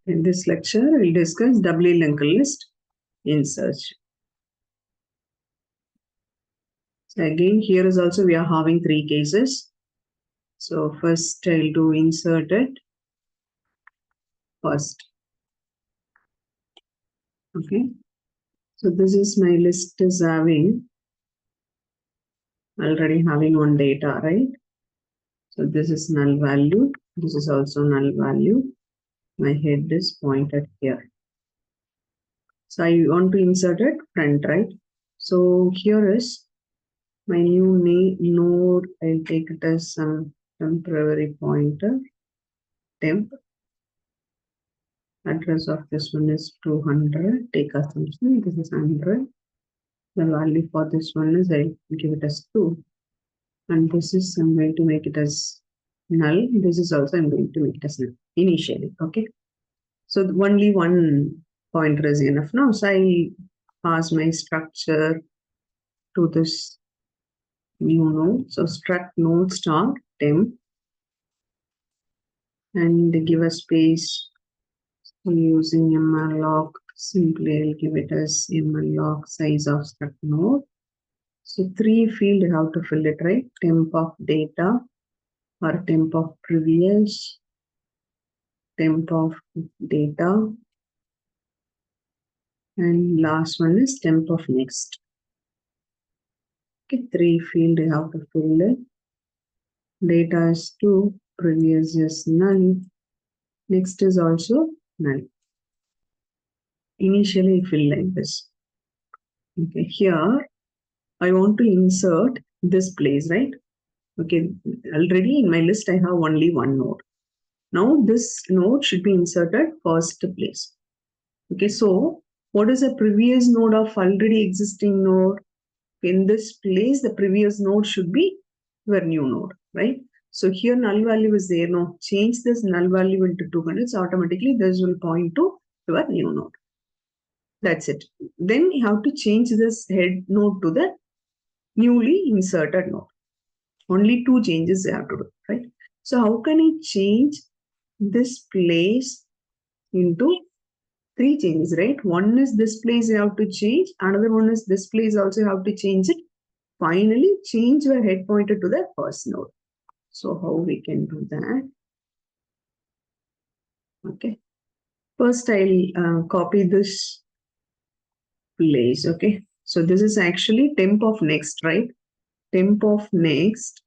In this lecture, we'll discuss doubly linked list insertion. So again, here is also we are having three cases. So first I'll do insert it first. Okay. So this is my list is already having one data, right? So this is null value. This is also null value. My head is pointed here. So I want to insert it front, right? So here is my new node. I'll take it as some temporary pointer. Temp. Address of this one is 200. Take assumption. This is 100. The value for this one is I'll give it as 2. And this is I'm going to make it as null. This is also I'm going to make it as null initially. Okay. So only one pointer is enough now. So I pass my structure to this new node. So struct node star temp and give a space using malloc. Simply I'll give it as malloc size of struct node. So 3 field you have to fill it, right? Temp of data or temp of previous, temp of data, and last one is temp of next. Okay, 3 field you have to fill it. Data is 2, previous is null, next is also null. Initially fill like this. Okay, here I want to insert this place, right? Okay, already in my list I have only one node. Now this node should be inserted first place. Okay, so what is a previous node of already existing node? In this place, the previous node should be your new node, right? So here null value is there. Now change this null value into 200. So automatically this will point to your new node. That's it. Then you have to change this head node to the newly inserted node. Only 2 changes you have to do, right? So how can I change this place into 3 changes, right? One is this place you have to change. Another one is this place also you have to change it. Finally, change your head pointer to the first node. So how we can do that? Okay. First, I'll copy this place. Okay. So this is actually temp of next, right? Temp of next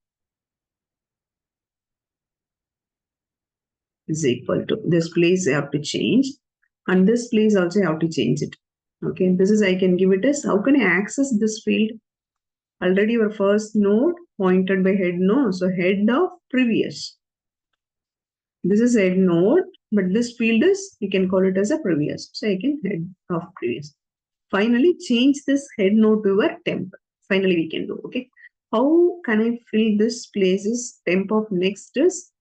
is equal to this place you have to change. And this place also you have to change it. Okay. This is I can give it as how can I access this field? Already your first node pointed by head node. So head of previous. This is head node, but this field is, you can call it as a previous. So I can head of previous. Finally, change this head node to a temp. Finally, we can do, okay. How can I fill this place is temp of next is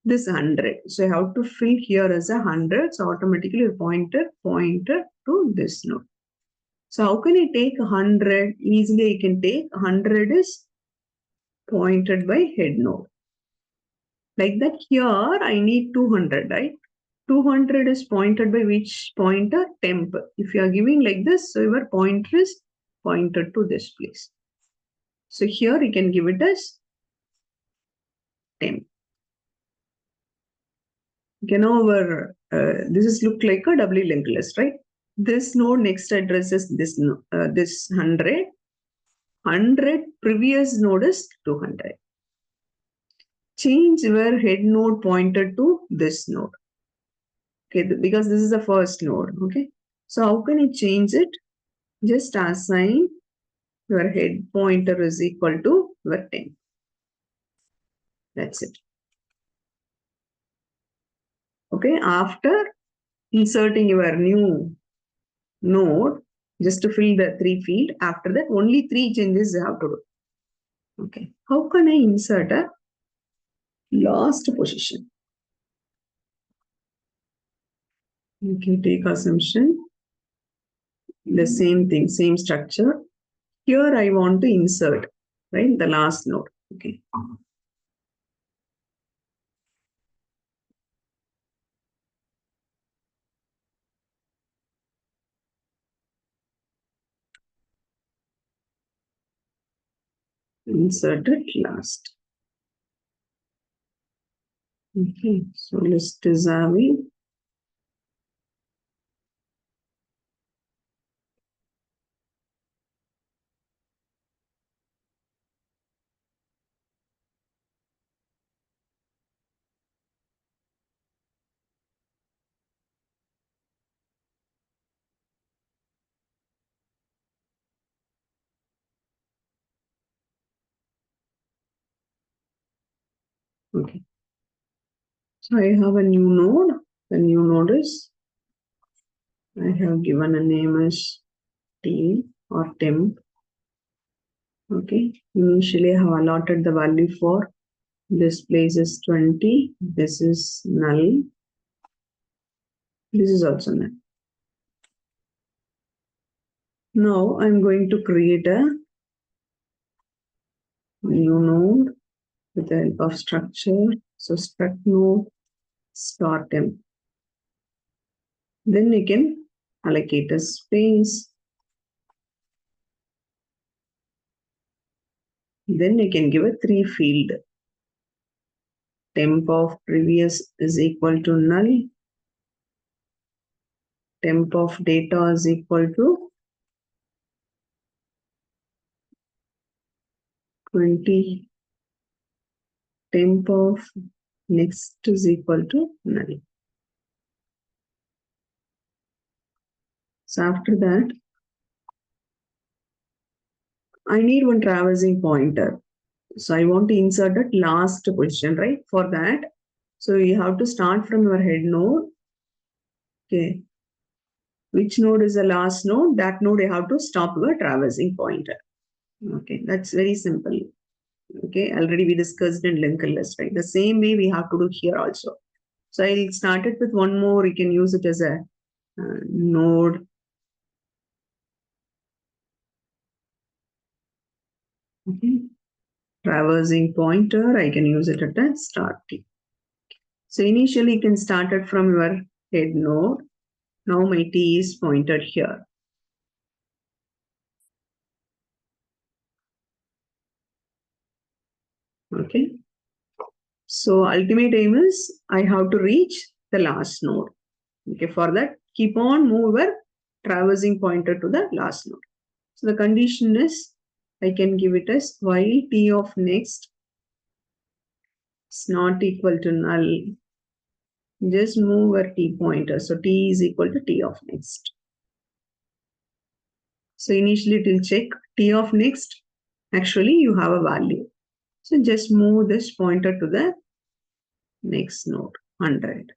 this 100. So I have to fill here as a 100. So automatically pointer to this node. So how can I take 100? Easily I can take 100 is pointed by head node. Like that here I need 200, right? 200 is pointed by which pointer? Temp. If you are giving like this, so your pointer is pointed to this place. So here you can give it as temp. Okay, now our this is look like a doubly linked list, right? This node next address is this 100. 100 previous node is 200. Change your head node pointed to this node. Okay, because this is the first node. Okay, so how can you change it? Just assign your head pointer is equal to your 10. That's it. Okay, after inserting your new node, just to fill the 3 field, after that only 3 changes you have to do. Okay, how can I insert a last position? Okay, take assumption. The same thing, same structure. Here I want to insert, right, the last node. Okay. insert it last. Okay, so list is having okay. So I have a new node. The new node is I have given a name as T or temp. Okay. Initially I have allotted the value for this place is 20. This is null. This is also null. Now I'm going to create a new node with the help of structure. So struct node start temp. Then we can allocate a space. Then we can give a 3 field. Temp of previous is equal to null. Temp of data is equal to 20. Temp of next is equal to null. So after that, I need one traversing pointer. So I want to insert that last position, right? For that, so you have to start from your head node. Okay. Which node is the last node? That node you have to stop your traversing pointer. Okay, that's very simple. Okay, already we discussed in linked list, right? The same way we have to do here also. So I'll start it with one more. You can use it as a node. Okay, traversing pointer. I can use it at a start T. So initially you can start it from your head node. Now my T is pointed here. Okay. So ultimate aim is I have to reach the last node. Okay, for that, keep on move your traversing pointer to the last node. So the condition is I can give it as while T of next is not equal to null. Just move your T pointer. So T is equal to T of next. So initially it will check T of next. Actually, you have a value. So just move this pointer to the next node, 100.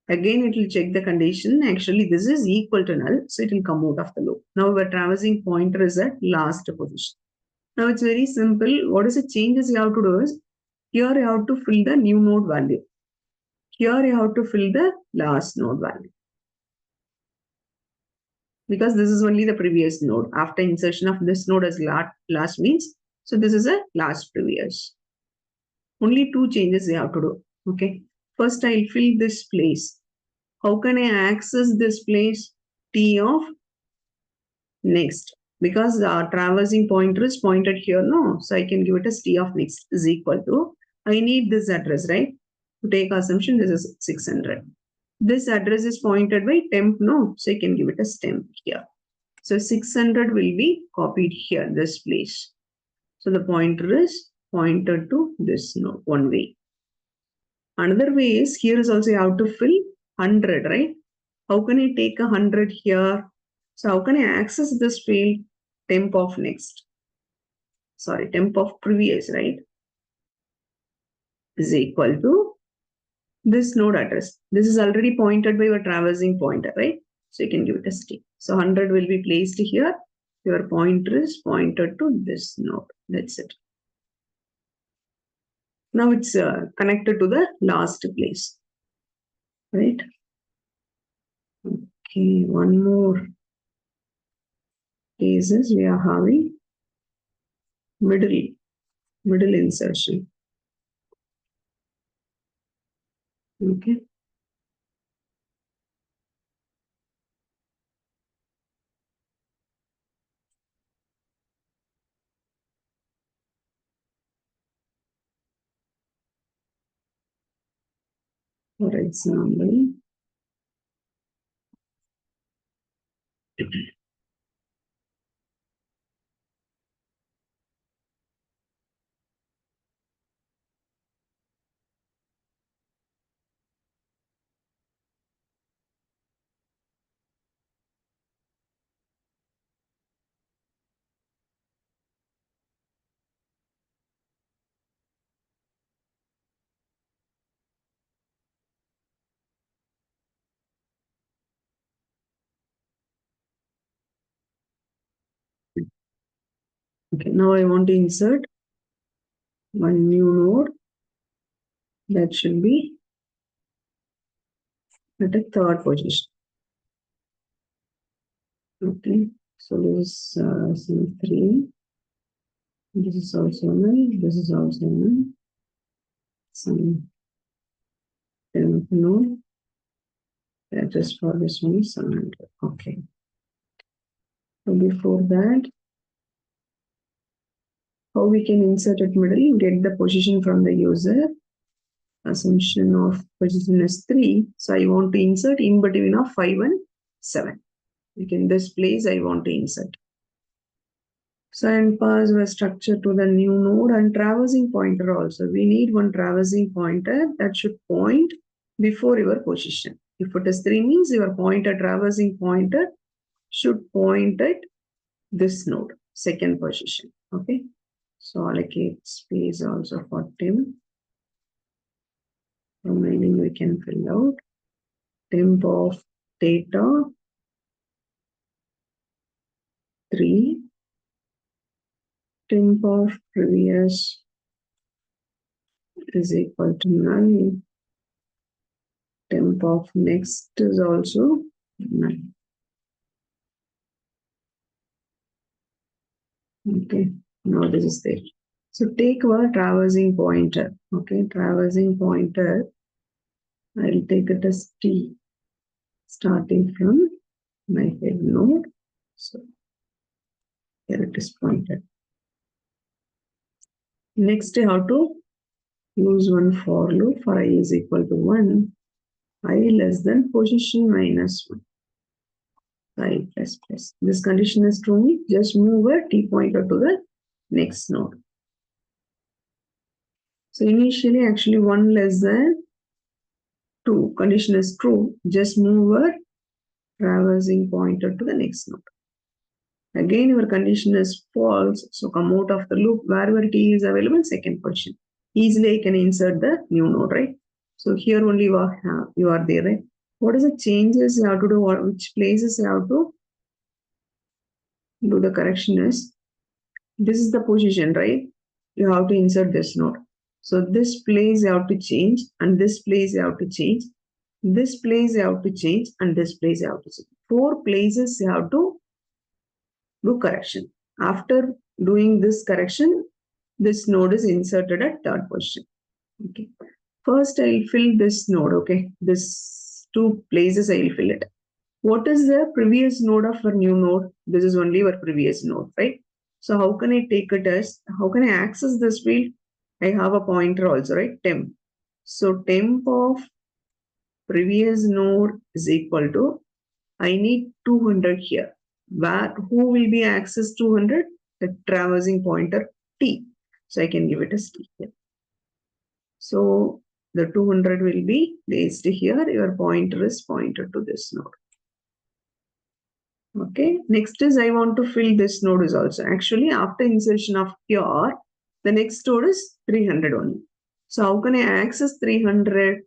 Again, it will check the condition. Actually, this is equal to null. So it will come out of the loop. Now our traversing pointer is at last position. Now it's very simple. What is the changes you have to do is, here you have to fill the new node value. Here you have to fill the last node value. Because this is only the previous node. After insertion of this node as last means, so this is a last previous. Only two changes you have to do. Okay. First, I'll fill this place. How can I access this place? T of next. Because the traversing pointer is pointed here, no? So I can give it as T of next is equal to, I need this address, right? To take assumption, this is 600. This address is pointed by temp, no? So I can give it as temp here. So 600 will be copied here, this place. So the pointer is pointed to this node, one way. Another way is, here is also you have to fill 100, right? How can I take 100 here? So how can I access this field? Temp of next. Sorry, temp of previous, right? Is equal to this node address. This is already pointed by your traversing pointer, right? So you can give it a T. So 100 will be placed here. Your pointer is pointed to this node. That's it. Now it's connected to the last place, right? Okay, one more cases we are having middle insertion. Okay. For example, okay, now I want to insert one new node that should be at a third position. Okay, so this is C3. This is also null. This is also null. Some node. Just for this one is 700. Okay. So before that, how we can insert at middle? Get the position from the user. Assumption of position is 3. So I want to insert in between of 5 and 7. In this place I want to insert. So and pass the structure to the new node and traversing pointer also. We need one traversing pointer that should point before your position. If it is 3 means your pointer traversing pointer should point at this node, second position. Okay. So allocate space also for temp. Remaining we can fill out. Temp of data 3. Temp of previous is equal to null. Temp of next is also null. Okay, now this is there. So take our traversing pointer. Okay, traversing pointer. I'll take it as T, starting from my head node. So here it is pointed. Next, how to use one for loop for I is equal to 1. I less than position minus 1. I plus plus. This condition is true. Just move a T pointer to the next node. So initially, actually 1 less than 2. Condition is true. Just move a traversing pointer to the next node. Again, your condition is false. So come out of the loop wherever T is available, second position. Easily I can insert the new node, right? So here only you are there, right? What is the changes you have to do? Which places you have to do the correction is, this is the position, right? You have to insert this node. So this place you have to change, and this place you have to change. This place you have to change, and this place you have to change. 4 places you have to do correction. After doing this correction, this node is inserted at third position. Okay. First, I'll fill this node. Okay. This 2 places I'll fill it. What is the previous node of a new node? This is only your previous node, right? So how can I take it as, how can I access this field? I have a pointer also, right? Temp. So temp of previous node is equal to, I need 200 here. Who will be access 200? The traversing pointer T. So I can give it as T here. So the 200 will be placed here. Your pointer is pointed to this node. Okay. Next is I want to fill this node is also. Actually, after insertion of here, the next node is 300 only. So how can I access 300?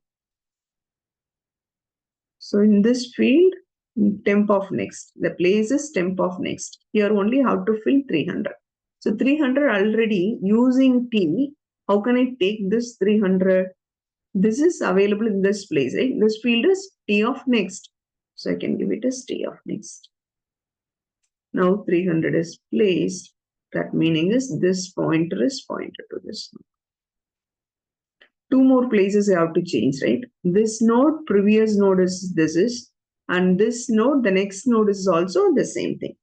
So in this field, temp of next, the place is temp of next. Here only how to fill 300. So 300 already using T, how can I take this 300? This is available in this place, right? This field is T of next. So I can give it as T of next. Now 300 is placed. That meaning is this pointer is pointed to this node. 2 more places I have to change, right? This node, previous node is this is, and this node, the next node is also the same thing.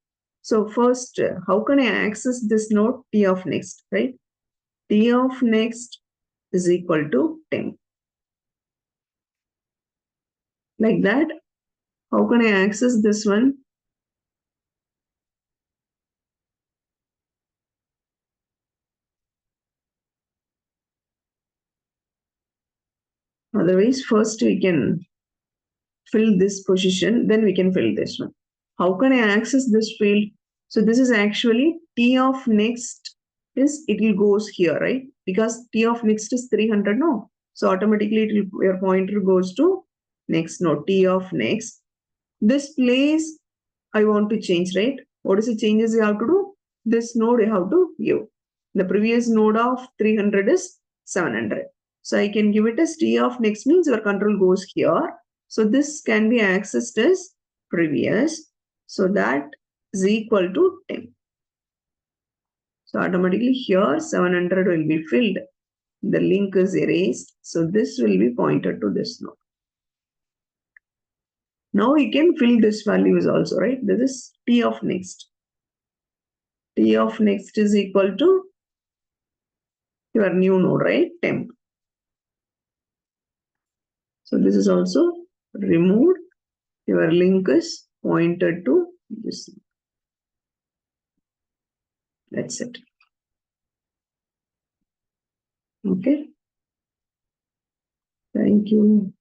So first, how can I access this node? T of next, right? T of next is equal to temp. like that. How can I access this one? Otherwise, first we can fill this position, then we can fill this one. How can I access this field? So this is actually T of next is, it will goes here, right? Because T of next is 300, no? So automatically your pointer goes to next node, T of next. This place I want to change, right? What is the changes you have to do? This node you have to give. The previous node of 300 is 700. So I can give it as T of next means your control goes here. So this can be accessed as previous. So that is equal to 10. So automatically here 700 will be filled. The link is erased. So this will be pointed to this node. Now we can fill this values also, right? This is T of next. T of next is equal to your new node, right? Temp. So this is also removed. Your link is pointed to this. That's it. Okay. Thank you.